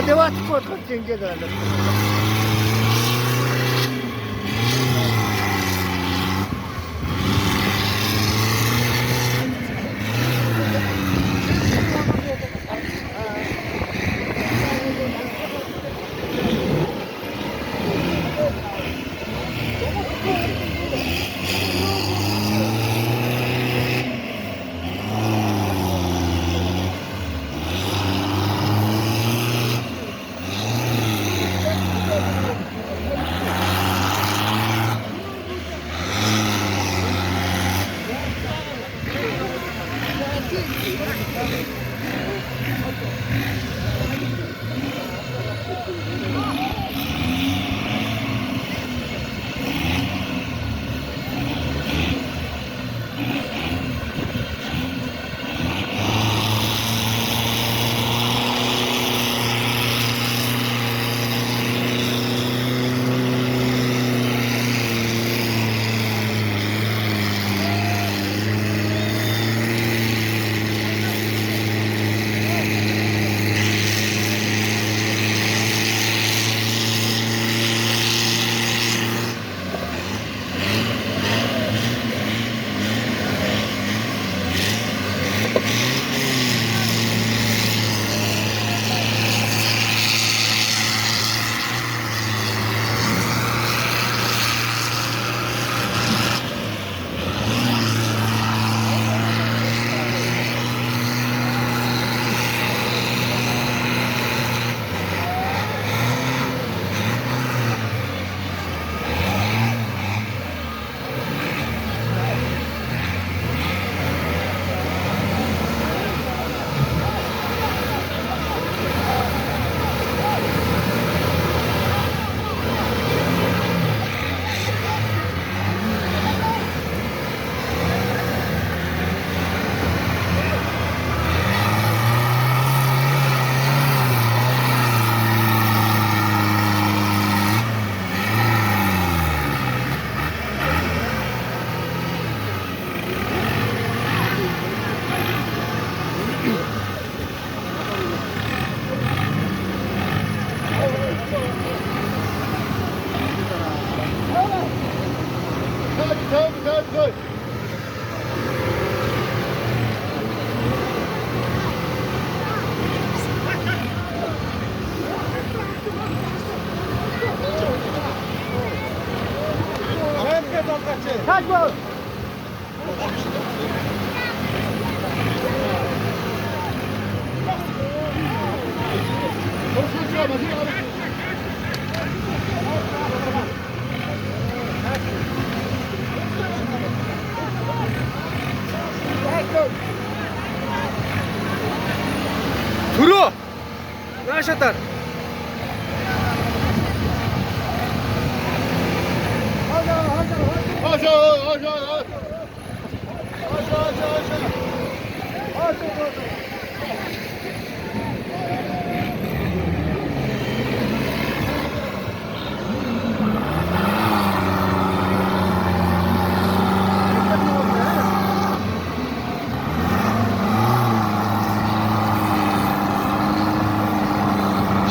девать кот как тенге дали. Good. Kaç gol? Turu! Ver şatar.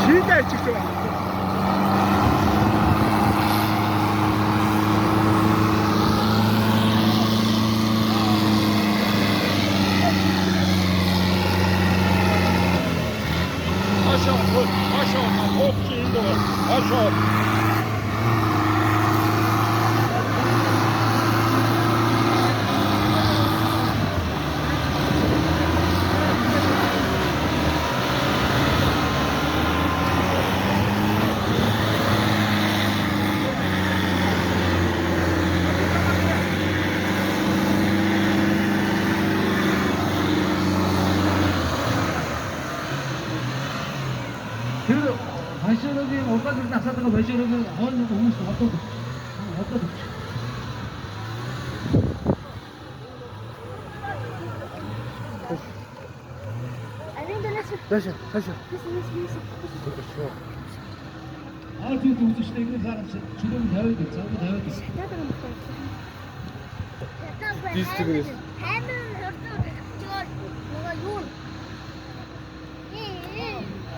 Çiğ çıktı. Aşağı, okçu indi var. Aşağı. 그래도 발쇼록이 옷가지고 나섰다가 발쇼록이 어느 오면서 어떠도 Taşı, taşı. artık uçuşta ilgili zaten 주름 대회도 있잖아 대회도 있어 Distribüs. 뭔가 용. 이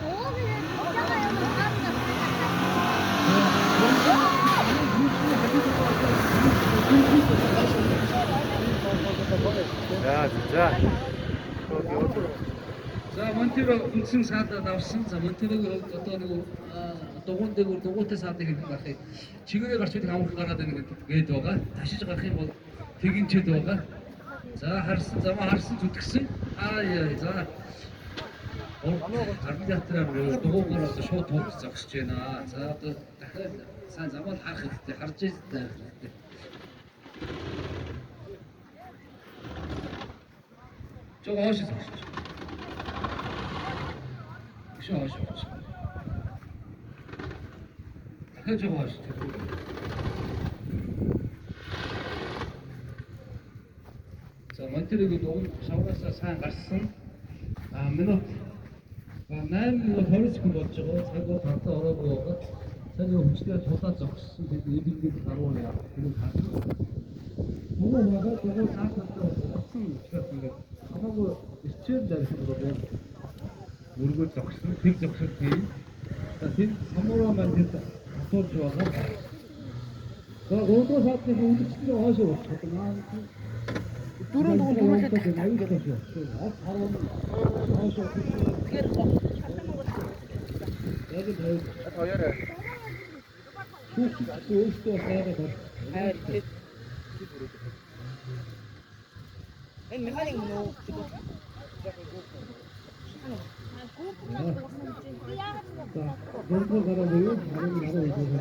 뭐가 그냥 야 진짜. 자, 몬테로 1층 사다 나왔음. 자, 몬테로 어떤 도곤대고 도곤테 사다 그 같아. 지금에 갈 수 있는 아무 가나 되는 게 도가 다시 저 가게 뭐 되긴 제 도가. 자, 할수 자마 할수 좋겠음. 아, 예. 자. арбитраторлар договороо шууд тооцох зогсож байна. За одоо дахиад сайн замаар харах хэрэгтэй. Харж байгаа хэрэгтэй. 저거 하시죠. 그쵸, 하시죠. 저거 하시죠. 자, монтерийг нуун шавнасаа сайн гарсан. Минут 8 минут 20 секунд болж байгаа. Цагаа тартаа ороогүй байгаа. Цагаа хүчтэй тулаад зогссон. бид эдгээр гаруул яа. Тэр хатсан. Нөгөө цааталтаа болсон учраас ингээд хамаагүй эцээр дарсан байгаа. Мөргөө зогсон. Тэг зогссон тийм. Тэр самураа маань тэр хатуулж байгаа. За гоо саатны үлдчихсэн хоошоо болчихсон. Дөрөв дугаар дөрүүлээд Тэгэхээр Хоёроо. өөртөө сайгаад энэ механик нөө гонхоо гараа буюу харин нараа идэх.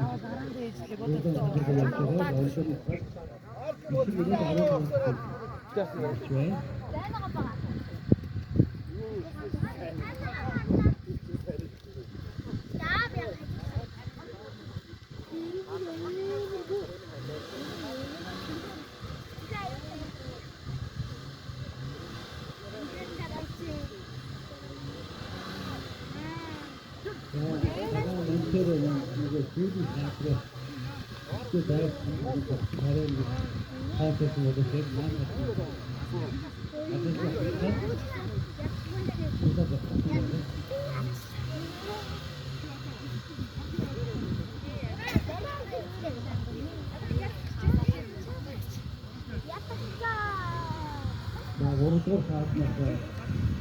오른쪽으로 가면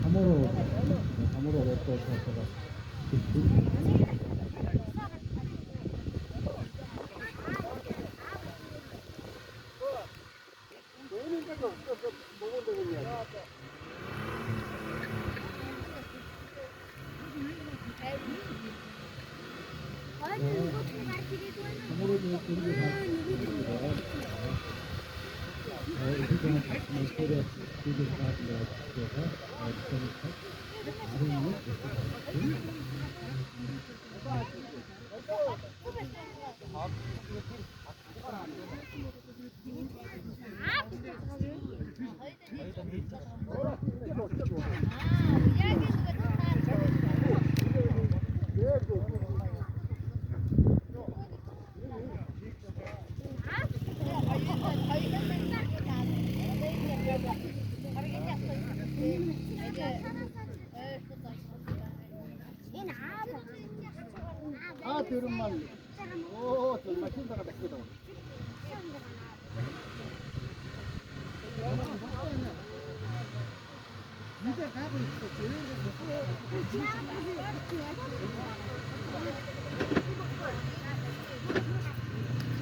함으로 얻고 있어서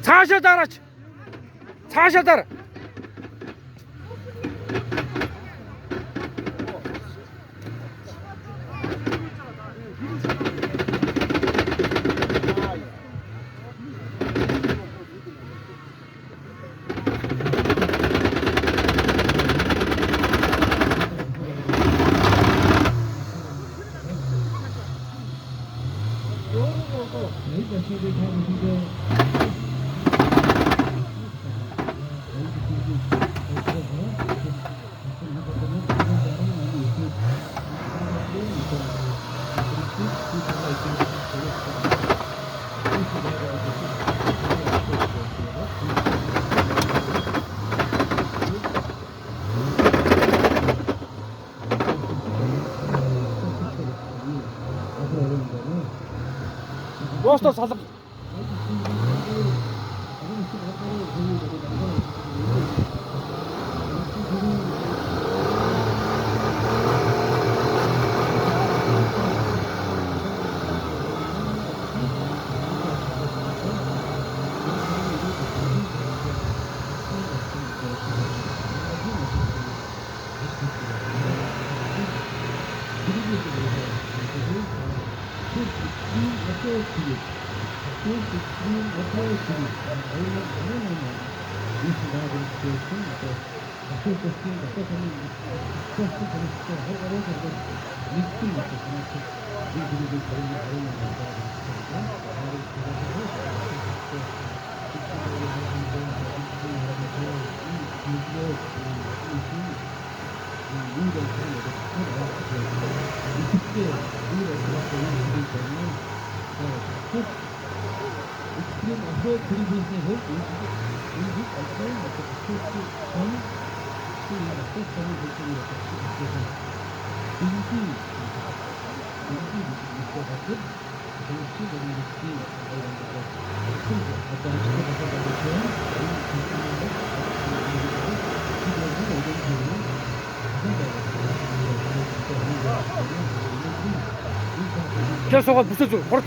Çarşıda araç. Çarşıda. Просто салга. 계속 무슨 줄 버릇